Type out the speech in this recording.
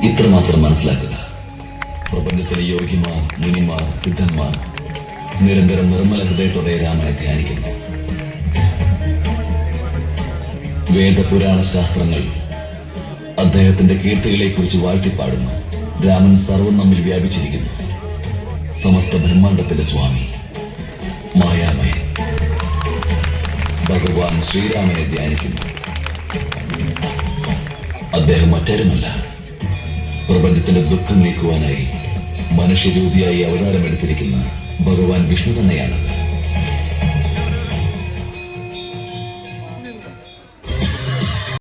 ഇത്രമാത്രം മനസ്സിലാക്കുക. പ്രപഞ്ചത്തിലെ യോഗിമാർ, മുനിമാർ, സിദ്ധന്മാർ നിരന്തരം നിർമ്മല ഹൃദയത്തോടെ രാമനെ ധ്യാനിക്കുന്നു. വേദപുരാണ ശാസ്ത്രങ്ങൾ അദ്ദേഹത്തിന്റെ കീർത്തികളെക്കുറിച്ച് വാഴ്ത്തിപ്പാടുന്നു. രാമൻ സർവം നമ്മിൽ വ്യാപിച്ചിരിക്കുന്നു. സമസ്ത ബ്രഹ്മാണ്ടത്തിന്റെ സ്വാമി, മായാമയൻ ഭഗവാൻ ശ്രീരാമനെ ധ്യാനിക്കുന്നു. അദ്ദേഹം മറ്റാരുമല്ല, പ്രപഞ്ചത്തിന്റെ ദുഃഖം നീക്കുവാനായി മനുഷ്യരൂപിയായി അവതാരമെടുത്തിരിക്കുന്ന ഭഗവാൻ വിഷ്ണു തന്നെയാണ്.